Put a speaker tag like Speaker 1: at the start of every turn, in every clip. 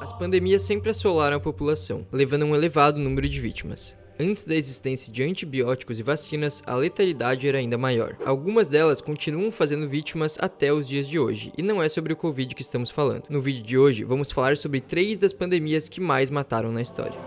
Speaker 1: As pandemias sempre assolaram a população, levando a um elevado número de vítimas. Antes da existência de antibióticos e vacinas, a letalidade era ainda maior. Algumas delas continuam fazendo vítimas até os dias de hoje, e não é sobre o Covid que estamos falando. No vídeo de hoje, vamos falar sobre 3 das pandemias que mais mataram na história.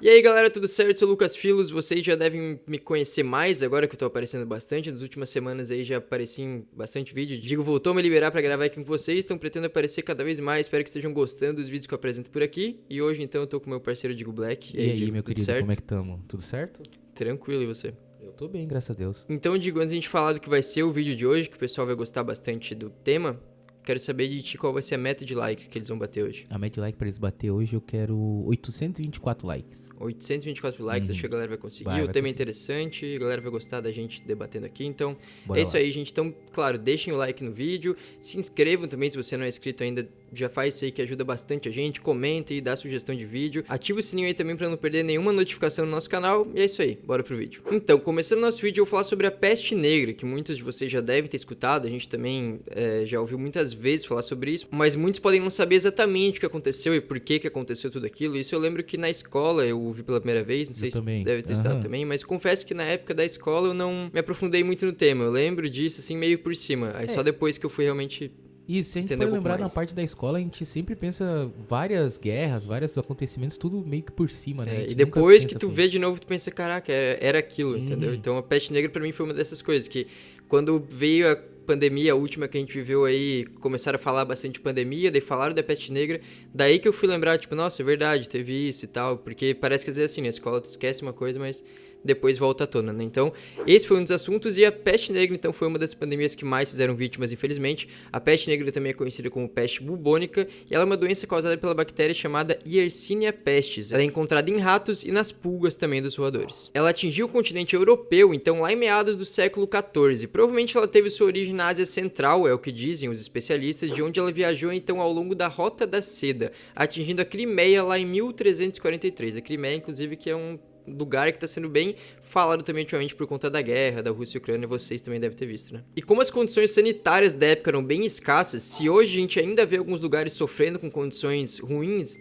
Speaker 1: E aí galera, tudo certo? Eu sou o Lucas Filos, vocês já devem me conhecer mais agora que eu tô aparecendo bastante. Nas últimas semanas aí já apareci em bastante vídeo. Digo, voltou a me liberar pra gravar aqui com vocês, então pretendo aparecer cada vez mais. Espero que estejam gostando dos vídeos que eu apresento por aqui. E hoje então eu tô com meu parceiro Digo Black.
Speaker 2: E aí,
Speaker 1: Digo,
Speaker 2: meu querido,
Speaker 1: certo?
Speaker 2: como é que tamo? Tudo certo?
Speaker 1: Tranquilo, e você?
Speaker 2: Eu tô bem, graças a Deus.
Speaker 1: Então, Digo, antes de a gente falar do que vai ser o vídeo de hoje, que o pessoal vai gostar bastante do tema, quero saber de ti qual vai ser a meta de likes que eles vão bater hoje.
Speaker 2: A meta de like pra eles bater hoje, eu quero 824 likes.
Speaker 1: 824 likes, acho que a galera vai conseguir.
Speaker 2: Vai
Speaker 1: o tema é
Speaker 2: conseguir.
Speaker 1: interessante, a galera vai gostar da gente debatendo aqui. Então,
Speaker 2: Bora
Speaker 1: é isso
Speaker 2: lá.
Speaker 1: aí, gente. Então, claro, deixem o like no vídeo. Se inscrevam também, se você não é inscrito ainda. Já faz isso aí que ajuda bastante a gente. Comenta e dá sugestão de vídeo. Ativa o sininho aí também pra não perder nenhuma notificação no nosso canal. E é isso aí, bora pro vídeo. Então, começando nosso vídeo, eu vou falar sobre a peste negra, que muitos de vocês já devem ter escutado. A gente também já ouviu muitas vezes falar sobre isso. Mas muitos podem não saber exatamente o que aconteceu e por que aconteceu tudo aquilo. Isso eu lembro que na escola eu ouvi pela primeira vez. Não sei
Speaker 2: Eu
Speaker 1: se
Speaker 2: também.
Speaker 1: deve ter estudado também. Mas confesso que na época da escola eu não me aprofundei muito no tema. Eu lembro disso, assim, meio por cima. Aí só depois que eu fui realmente...
Speaker 2: Isso, se a gente
Speaker 1: entender
Speaker 2: for
Speaker 1: um pouco
Speaker 2: lembrar na
Speaker 1: mais.
Speaker 2: parte da escola, a gente sempre pensa várias guerras, vários acontecimentos, tudo meio que por cima, né? A gente
Speaker 1: E
Speaker 2: nunca
Speaker 1: depois que
Speaker 2: pensa
Speaker 1: tu
Speaker 2: fundo.
Speaker 1: vê de novo, tu pensa, caraca, era aquilo, entendeu? Então a peste negra pra mim foi uma dessas coisas que quando veio a pandemia, a última que a gente viveu aí, começaram a falar bastante de pandemia, daí falaram da peste negra, daí que eu fui lembrar, tipo, nossa, é verdade, teve isso e tal, porque parece que às vezes assim, na escola tu esquece uma coisa, mas depois volta à tona, né? Então, esse foi um dos assuntos e a peste negra, então, foi uma das pandemias que mais fizeram vítimas, infelizmente. A peste negra também é conhecida como peste bubônica e ela é uma doença causada pela bactéria chamada Yersinia pestis. Ela é encontrada em ratos e nas pulgas também dos roedores. Ela atingiu o continente europeu, então, lá em meados do século XIV. Provavelmente ela teve sua origem na Ásia Central, é o que dizem os especialistas, de onde ela viajou, então, ao longo da Rota da Seda, atingindo a Crimeia lá em 1343. A Crimeia, inclusive, que é um lugar que está sendo bem falado também ultimamente por conta da guerra da Rússia e Ucrânia, vocês também devem ter visto, né? E como as condições sanitárias da época eram bem escassas, se hoje a gente ainda vê alguns lugares sofrendo com condições ruins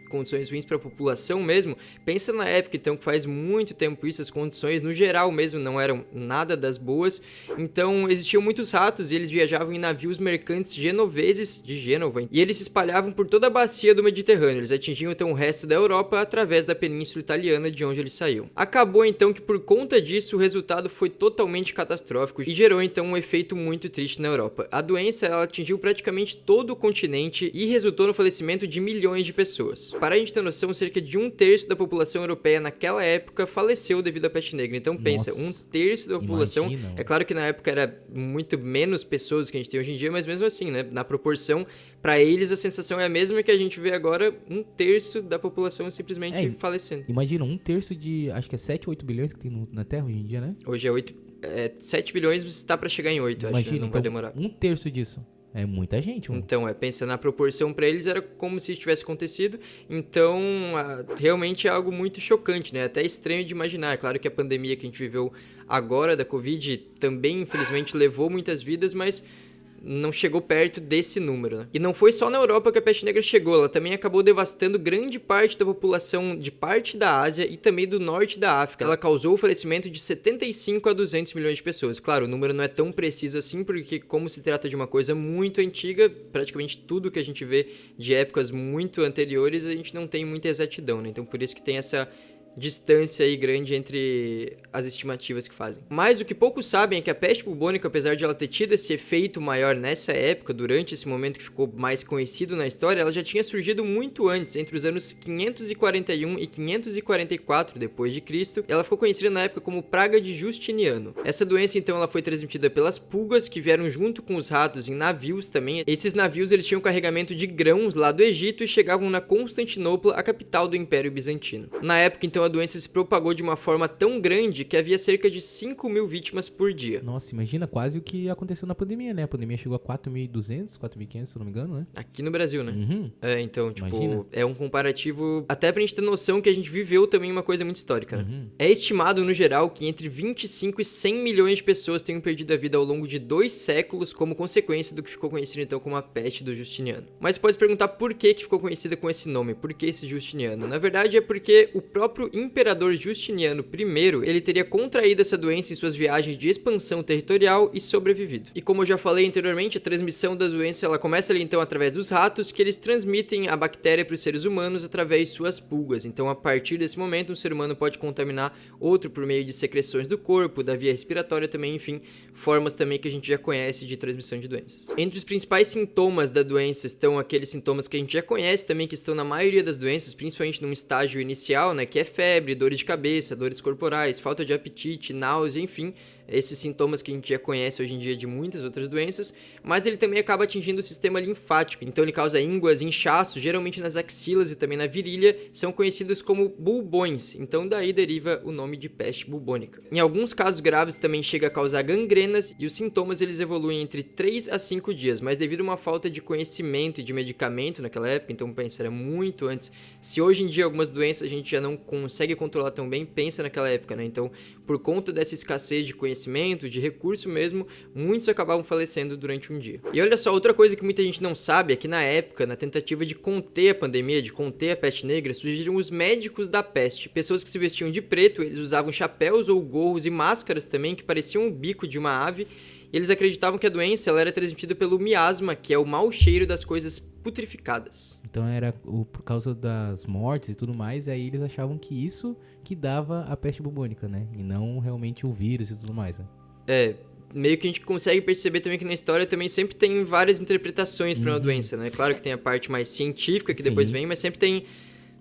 Speaker 1: para a população mesmo, pensa na época, então, que faz muito tempo isso, as condições no geral mesmo não eram nada das boas, então existiam muitos ratos e eles viajavam em navios mercantes genoveses de Gênova, e eles se espalhavam por toda a bacia do Mediterrâneo, eles atingiam então o resto da Europa através da Península Italiana de onde eles saíam. Acabou então que por conta disso o resultado foi totalmente catastrófico e gerou então um efeito muito triste na Europa. A doença ela atingiu praticamente todo o continente e resultou no falecimento de milhões de pessoas. Para a gente ter noção, cerca de 1/3 da população europeia naquela época faleceu devido à peste negra. Então pensa,
Speaker 2: Nossa,
Speaker 1: 1/3 da população,
Speaker 2: imagina.
Speaker 1: é claro que na época era muito menos pessoas do que a gente tem hoje em dia, mas mesmo assim, né, na proporção, para eles a sensação é a mesma que a gente vê agora, 1/3 da população simplesmente falecendo.
Speaker 2: Imagina, 1/3 de, acho que é 7 ou 8 bilhões que tem na Terra hoje em dia, né?
Speaker 1: Hoje é 7 bilhões, mas está para chegar em 8, acho,
Speaker 2: Imagina,
Speaker 1: né? Não
Speaker 2: então,
Speaker 1: vai demorar.
Speaker 2: 1/3 disso. É muita gente, mano.
Speaker 1: Então, pensa na proporção para eles, era como se isso tivesse acontecido. Então, realmente é algo muito chocante, né? Até estranho de imaginar. É claro que a pandemia que a gente viveu agora da Covid também, infelizmente, levou muitas vidas, mas não chegou perto desse número, né? E não foi só na Europa que a peste negra chegou, ela também acabou devastando grande parte da população de parte da Ásia e também do norte da África. Ela causou o falecimento de 75 a 200 milhões de pessoas. Claro, o número não é tão preciso assim, porque como se trata de uma coisa muito antiga, praticamente tudo que a gente vê de épocas muito anteriores, a gente não tem muita exatidão, né? Então por isso que tem essa distância aí grande entre as estimativas que fazem. Mas o que poucos sabem é que a peste bubônica, apesar de ela ter tido esse efeito maior nessa época, durante esse momento que ficou mais conhecido na história, ela já tinha surgido muito antes, entre os anos 541 e 544 depois de Cristo. Ela ficou conhecida na época como praga de Justiniano. Essa doença então ela foi transmitida pelas pulgas que vieram junto com os ratos em navios também. Esses navios eles tinham carregamento de grãos lá do Egito e chegavam na Constantinopla, a capital do Império Bizantino. Na época então a doença se propagou de uma forma tão grande que havia cerca de 5 mil vítimas por dia.
Speaker 2: Nossa, imagina quase o que aconteceu na pandemia, né? A pandemia chegou a 4.200, 4.500, se eu não me engano, né?
Speaker 1: Aqui no Brasil, né?
Speaker 2: Uhum.
Speaker 1: Então, tipo,
Speaker 2: Imagina.
Speaker 1: é um comparativo até pra gente ter noção que a gente viveu também uma coisa muito histórica, né?
Speaker 2: Uhum.
Speaker 1: É estimado, no geral, que entre 25 e 100 milhões de pessoas tenham perdido a vida ao longo de 2 séculos como consequência do que ficou conhecido, então, como a peste do Justiniano. Mas pode se perguntar por que ficou conhecida com esse nome, por que esse Justiniano? Na verdade, é porque o próprio imperador Justiniano I, ele teria contraído essa doença em suas viagens de expansão territorial e sobrevivido. E como eu já falei anteriormente, a transmissão da doença, ela começa ali, então, através dos ratos, que eles transmitem a bactéria para os seres humanos através de suas pulgas. Então, a partir desse momento, um ser humano pode contaminar outro por meio de secreções do corpo, da via respiratória também, enfim, formas também que a gente já conhece de transmissão de doenças. Entre os principais sintomas da doença estão aqueles sintomas que a gente já conhece também, que estão na maioria das doenças, principalmente num estágio inicial, né, que é febre, dores de cabeça, dores corporais, falta de apetite, náusea, enfim, esses sintomas que a gente já conhece hoje em dia de muitas outras doenças, mas ele também acaba atingindo o sistema linfático, então ele causa ínguas, inchaços, geralmente nas axilas e também na virilha, são conhecidos como bulbões, então daí deriva o nome de peste bubônica. Em alguns casos graves também chega a causar gangrenas e os sintomas eles evoluem entre 3 a 5 dias, mas devido a uma falta de conhecimento e de medicamento naquela época, então pensa, era muito antes, se hoje em dia algumas doenças a gente já não consegue controlar tão bem, pensa naquela época, né? Então, por conta dessa escassez de conhecimento, de recurso mesmo, muitos acabavam falecendo durante um dia. E olha só, outra coisa que muita gente não sabe é que na época, na tentativa de conter a pandemia, de conter a peste negra, surgiram os médicos da peste, pessoas que se vestiam de preto, eles usavam chapéus ou gorros e máscaras também que pareciam o bico de uma ave, e eles acreditavam que a doença ela era transmitida pelo miasma, que é o mau cheiro das coisas putrificadas.
Speaker 2: Então era por causa das mortes e tudo mais, aí eles achavam que isso que dava a peste bubônica, né? E não realmente o vírus e tudo mais, né?
Speaker 1: Meio que a gente consegue perceber também que na história também sempre tem várias interpretações para uma doença, né? Claro que tem a parte mais científica que depois vem, mas sempre tem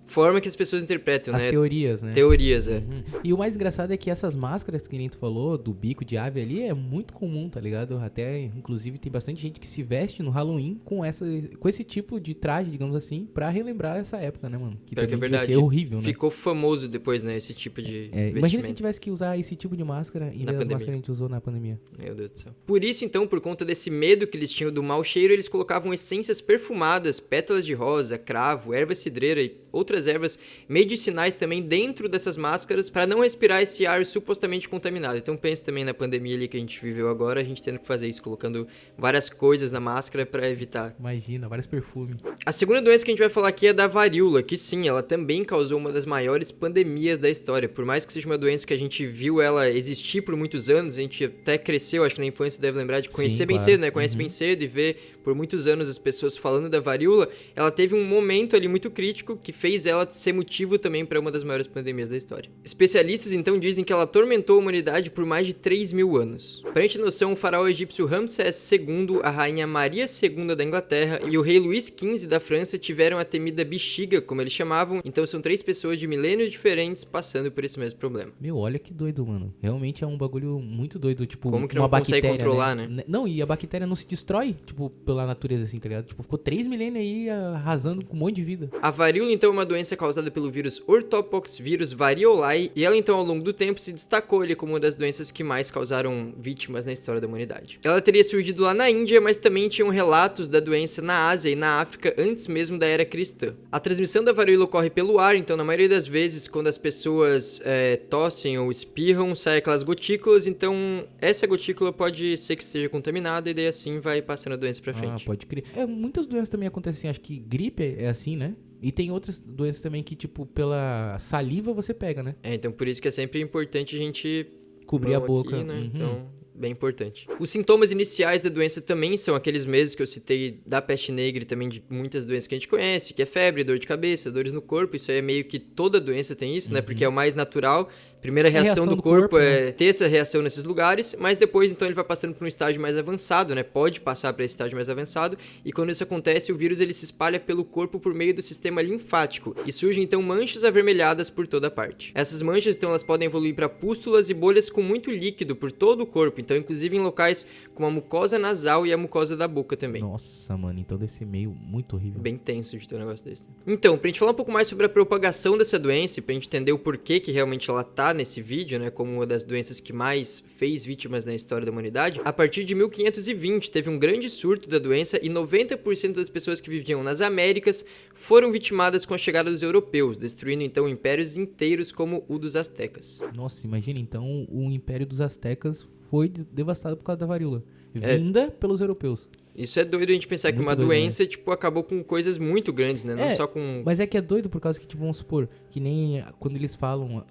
Speaker 1: forma que as pessoas interpretam,
Speaker 2: as
Speaker 1: né?
Speaker 2: teorias, né?
Speaker 1: Teorias, é.
Speaker 2: E o mais engraçado é que essas máscaras que nem tu falou, do bico de ave ali, é muito comum, tá ligado? Até, inclusive, tem bastante gente que se veste no Halloween com esse tipo de traje, digamos assim, pra relembrar essa época, né, mano? Que também
Speaker 1: é verdade.
Speaker 2: devia ser horrível, né?
Speaker 1: Ficou famoso depois, né, esse tipo de vestimento.
Speaker 2: Imagina se tivesse que usar esse tipo de máscara em vez das
Speaker 1: pandemia.
Speaker 2: máscaras que a gente usou na pandemia.
Speaker 1: Meu Deus do céu. Por isso, então, por conta desse medo que eles tinham do mau cheiro, eles colocavam essências perfumadas, pétalas de rosa, cravo, erva cidreira e outras ervas medicinais também dentro dessas máscaras para não respirar esse ar supostamente contaminado. Então pense também na pandemia ali que a gente viveu agora, a gente tendo que fazer isso, colocando várias coisas na máscara para evitar.
Speaker 2: Imagina, vários perfumes.
Speaker 1: A segunda doença que a gente vai falar aqui é da varíola, que sim, ela também causou uma das maiores pandemias da história. Por mais que seja uma doença que a gente viu ela existir por muitos anos, a gente até cresceu, acho que na infância deve lembrar de conhecer bem cedo, né? Conhece bem cedo e ver por muitos anos as pessoas falando da varíola. Ela teve um momento ali muito crítico que fez ela ser motivo também para uma das maiores pandemias da história. Especialistas então dizem que ela atormentou a humanidade por mais de 3.000 anos. Pra gente ter noção, o faraó egípcio Ramsés II, a rainha Maria II da Inglaterra e o rei Luís XV da França tiveram a temida bexiga, como eles chamavam, então são 3 pessoas de milênios diferentes passando por esse mesmo problema.
Speaker 2: Meu, olha que doido, mano. Realmente é um bagulho muito doido, tipo,
Speaker 1: como que
Speaker 2: uma
Speaker 1: não
Speaker 2: bactéria,
Speaker 1: consegue controlar, né?
Speaker 2: Não, e a bactéria não se destrói, tipo, pela natureza assim, tá ligado? Tipo, ficou 3 milênios aí arrasando com um monte de vida.
Speaker 1: A varíola então é uma doença causada pelo vírus Orthopoxvirus variolae e ela então ao longo do tempo se destacou ali como uma das doenças que mais causaram vítimas na história da humanidade. Ela teria surgido lá na Índia, mas também tinham relatos da doença na Ásia e na África antes mesmo da era cristã. A transmissão da varíola ocorre pelo ar, então na maioria das vezes quando as pessoas tossem ou espirram, saem aquelas gotículas, então essa gotícula pode ser que esteja contaminada e daí assim vai passando a doença pra frente.
Speaker 2: Ah, pode crer. Muitas doenças também acontecem, acho que gripe é assim, né? E tem outras doenças também que, tipo, pela saliva você pega, né?
Speaker 1: Então por isso que é sempre importante a gente
Speaker 2: cobrir a boca.
Speaker 1: Aqui, né? Então, bem importante. Os sintomas iniciais da doença também são aqueles mesmos que eu citei da peste negra e também de muitas doenças que a gente conhece, que é febre, dor de cabeça, dores no corpo. Isso aí é meio que toda doença tem isso, né? Porque é o mais natural, Primeira reação do corpo é
Speaker 2: né?
Speaker 1: ter essa reação nesses lugares, mas depois então ele vai passando para um estágio mais avançado, né? Pode passar para esse estágio mais avançado, e quando isso acontece, o vírus ele se espalha pelo corpo por meio do sistema linfático, e surgem então manchas avermelhadas por toda parte. Essas manchas então elas podem evoluir para pústulas e bolhas com muito líquido por todo o corpo, então inclusive em locais como a mucosa nasal e a mucosa da boca também.
Speaker 2: Nossa, mano, então deve ser meio muito horrível.
Speaker 1: Bem tenso de ter um negócio desse. Então, pra gente falar um pouco mais sobre a propagação dessa doença, pra gente entender o porquê que realmente ela tá nesse vídeo, né, como uma das doenças que mais fez vítimas na história da humanidade, a partir de 1520 teve um grande surto da doença e 90% das pessoas que viviam nas Américas foram vitimadas com a chegada dos europeus, destruindo então impérios inteiros como o dos astecas.
Speaker 2: Nossa, imagina, então o Império dos Astecas foi devastado por causa da varíola, vinda pelos europeus.
Speaker 1: Isso é doido a gente pensar que uma doença, tipo, acabou com coisas muito grandes, né? Não só com...
Speaker 2: Mas é que é doido por causa que, tipo, vamos supor, que nem quando eles falam,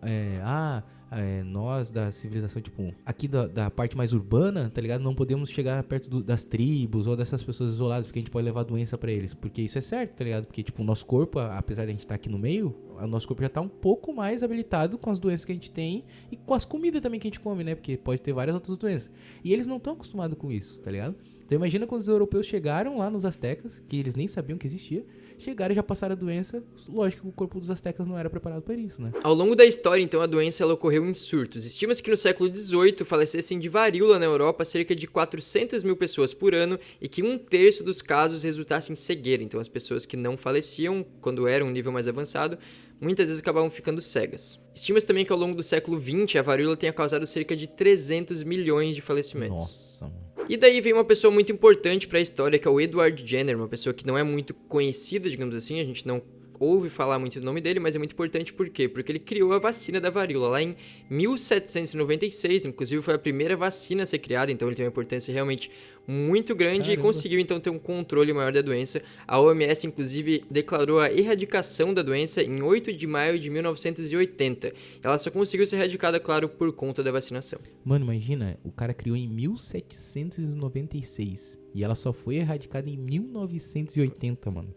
Speaker 2: nós da civilização, tipo, aqui da parte mais urbana, tá ligado? Não podemos chegar perto das tribos ou dessas pessoas isoladas, porque a gente pode levar doença pra eles. Porque isso é certo, tá ligado? Porque, tipo, o nosso corpo, apesar de a gente estar aqui no meio, o nosso corpo já tá um pouco mais habilitado com as doenças que a gente tem e com as comidas também que a gente come, né? Porque pode ter várias outras doenças. E eles não estão acostumados com isso, tá ligado? Então imagina quando os europeus chegaram lá nos astecas, que eles nem sabiam que existia, chegaram e já passaram a doença, lógico que o corpo dos astecas não era preparado para isso, né?
Speaker 1: Ao longo da história, então, a doença ela ocorreu em surtos. Estima-se que no século XVIII falecessem de varíola na Europa cerca de 400 mil pessoas por ano e que 1/3 dos casos resultassem em cegueira. Então as pessoas que não faleciam, quando eram um nível mais avançado, muitas vezes acabavam ficando cegas. Estima-se também que ao longo do século XX a varíola tenha causado cerca de 300 milhões de falecimentos.
Speaker 2: Nossa, mano.
Speaker 1: E daí vem uma pessoa muito importante para a história, que é o Edward Jenner, uma pessoa que não é muito conhecida, digamos assim, a gente não ouve falar muito do nome dele, mas é muito importante por quê? Porque ele criou a vacina da varíola lá em 1796, inclusive foi a primeira vacina a ser criada, então ele tem uma importância realmente muito grande. Caramba. E conseguiu então ter um controle maior da doença. A OMS inclusive declarou a erradicação da doença em 8 de maio de 1980. Ela só conseguiu ser erradicada, claro, por conta da vacinação.
Speaker 2: Mano, imagina, o cara criou em 1796 e ela só foi erradicada em 1980, mano.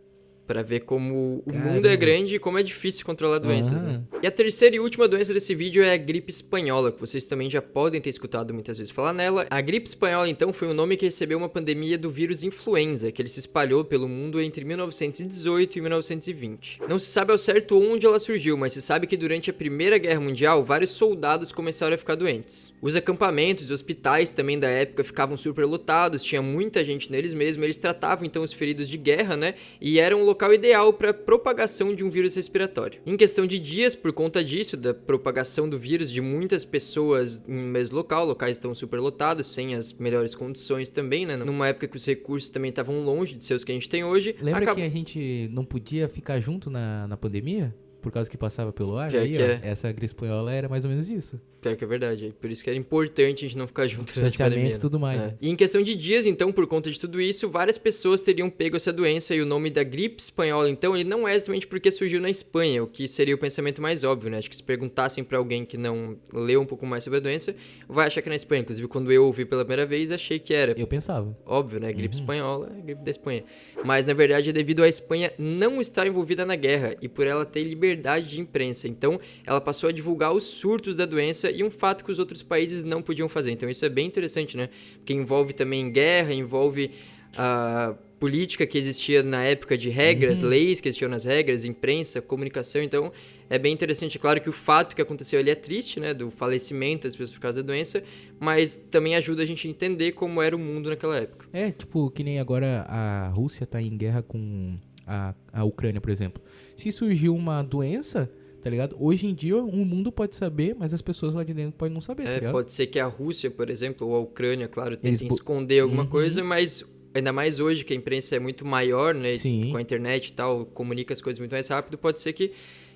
Speaker 1: Pra ver como o mundo é grande e como é difícil controlar doenças, né? E a terceira e última doença desse vídeo é a gripe espanhola, que vocês também já podem ter escutado muitas vezes falar nela. A gripe espanhola, então, foi um nome que recebeu uma pandemia do vírus influenza, que ele se espalhou pelo mundo entre 1918 e 1920. Não se sabe ao certo onde ela surgiu, mas se sabe que durante a Primeira Guerra Mundial, vários soldados começaram a ficar doentes. Os acampamentos e hospitais também da época ficavam superlotados, tinha muita gente neles mesmo, eles tratavam então os feridos de guerra, né? E eram um local ideal para propagação de um vírus respiratório. Em questão de dias, por conta disso, da propagação do vírus de muitas pessoas em um mesmo local, locais estão superlotados, sem as melhores condições também, né? Numa época que os recursos também estavam longe de ser os que a gente tem hoje.
Speaker 2: Lembra que a gente não podia ficar junto na pandemia? Por causa que passava pelo ar? Aí, essa gripe espanhola era mais ou menos isso.
Speaker 1: Pior que é verdade. Por isso que era importante a gente não ficar junto.
Speaker 2: Distanciamento e tudo mais.
Speaker 1: Né? E em questão de dias, então, por conta de tudo isso, várias pessoas teriam pego essa doença. E o nome da gripe espanhola, então, ele não é exatamente porque surgiu na Espanha, o que seria o pensamento mais óbvio, né? Acho que se perguntassem pra alguém que não leu um pouco mais sobre a doença, vai achar que é na Espanha. Inclusive, quando eu ouvi pela primeira vez, achei que era.
Speaker 2: Eu pensava.
Speaker 1: Óbvio, né? Gripe espanhola é gripe da Espanha. Mas, na verdade, é devido à Espanha não estar envolvida na guerra e por ela ter liberdade de imprensa. Então, ela passou a divulgar os surtos da doença e um fato que os outros países não podiam fazer. Então, isso é bem interessante, né? Porque envolve também guerra, envolve a política que existia na época de regras, leis que existiam nas regras, imprensa, comunicação. Então, é bem interessante. Claro que o fato que aconteceu ali é triste, né? Do falecimento das pessoas por causa da doença, mas também ajuda a gente a entender como era o mundo naquela época.
Speaker 2: É, tipo, que nem agora a Rússia tá em guerra com a Ucrânia, por exemplo. Se surgiu uma doença, tá ligado? Hoje em dia o mundo pode saber, mas as pessoas lá de dentro podem não saber, tá ligado?
Speaker 1: Pode ser que a Rússia, por exemplo, ou a Ucrânia, claro, tentem esconder alguma coisa, mas ainda mais hoje que a imprensa é muito maior, né?
Speaker 2: Sim.
Speaker 1: Com a internet e tal, comunica as coisas muito mais rápido, pode ser que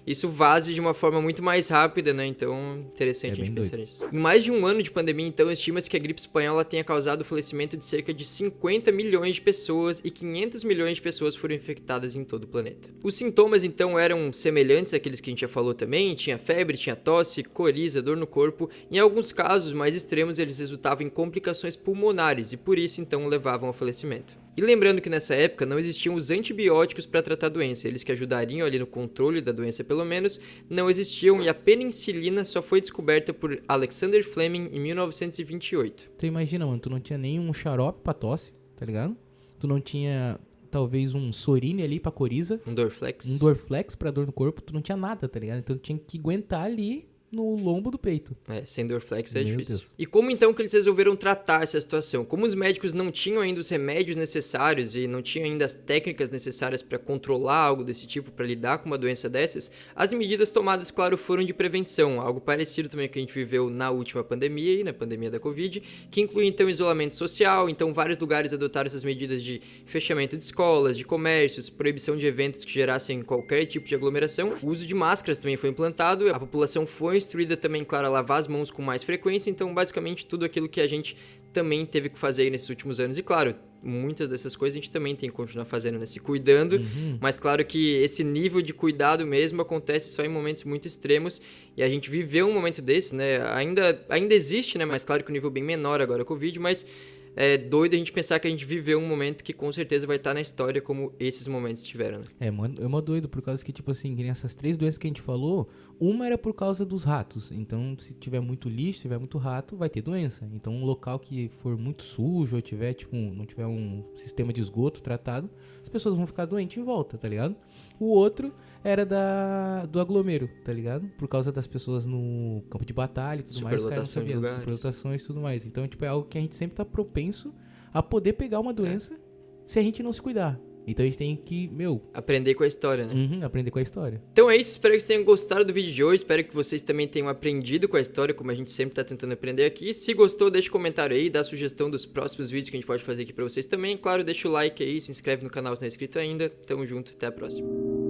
Speaker 1: isso vaze de uma forma muito mais rápida, né? Então, interessante a gente pensar nisso. Em mais de um ano de pandemia, então, estima-se que a gripe espanhola tenha causado o falecimento de cerca de 50 milhões de pessoas e 500 milhões de pessoas foram infectadas em todo o planeta. Os sintomas, então, eram semelhantes àqueles que a gente já falou também. Tinha febre, tinha tosse, coriza, dor no corpo. Em alguns casos mais extremos, eles resultavam em complicações pulmonares e, por isso, então, levavam ao falecimento. E lembrando que nessa época não existiam os antibióticos para tratar a doença, eles que ajudariam ali no controle da doença pelo menos, não existiam e a penicilina só foi descoberta por Alexander Fleming em 1928.
Speaker 2: Tu imagina, mano, tu não tinha nenhum xarope pra tosse, tá ligado? Tu não tinha, talvez, um Sorine ali pra coriza.
Speaker 1: Um Dorflex.
Speaker 2: Um Dorflex pra dor no corpo, tu não tinha nada, tá ligado? Então tu tinha que aguentar ali no lombo do peito.
Speaker 1: Sem Dorflex é
Speaker 2: Meu
Speaker 1: difícil.
Speaker 2: Deus.
Speaker 1: E como então que eles resolveram tratar essa situação? Como os médicos não tinham ainda os remédios necessários e não tinham ainda as técnicas necessárias para controlar algo desse tipo, para lidar com uma doença dessas, as medidas tomadas, claro, foram de prevenção, algo parecido também que a gente viveu na última pandemia, na pandemia da Covid, que inclui então isolamento social, então vários lugares adotaram essas medidas de fechamento de escolas, de comércios, proibição de eventos que gerassem qualquer tipo de aglomeração, o uso de máscaras também foi implantado, a população foi instruída também, claro, a lavar as mãos com mais frequência, então basicamente tudo aquilo que a gente também teve que fazer nesses últimos anos. E claro, muitas dessas coisas a gente também tem que continuar fazendo, né? Se cuidando, mas claro que esse nível de cuidado mesmo acontece só em momentos muito extremos e a gente viveu um momento desse, né? Ainda existe, né? Mas claro que o nível bem menor agora é o Covid, mas é doido a gente pensar que a gente viveu um momento que com certeza vai estar na história como esses momentos tiveram, né?
Speaker 2: É mó doido, por causa que, tipo assim, que nem essas 3 doenças que a gente falou, uma era por causa dos ratos. Então, se tiver muito lixo, se tiver muito rato, vai ter doença. Então, um local que for muito sujo ou tiver, tipo, não tiver um sistema de esgoto tratado, as pessoas vão ficar doentes em volta, tá ligado? O outro era do aglomero, tá ligado? Por causa das pessoas no campo de batalha e tudo mais, os caras não sabiam, superlotações e tudo mais. Então, tipo, é algo que a gente sempre tá propenso a poder pegar uma doença se a gente não se cuidar. Então a gente tem que,
Speaker 1: aprender com a história, né?
Speaker 2: Aprender com a história.
Speaker 1: Então é isso, espero que vocês tenham gostado do vídeo de hoje, espero que vocês também tenham aprendido com a história, como a gente sempre tá tentando aprender aqui. Se gostou, deixa um comentário aí, dá sugestão dos próximos vídeos que a gente pode fazer aqui pra vocês também. Claro, deixa o like aí, se inscreve no canal se não é inscrito ainda. Tamo junto, até a próxima.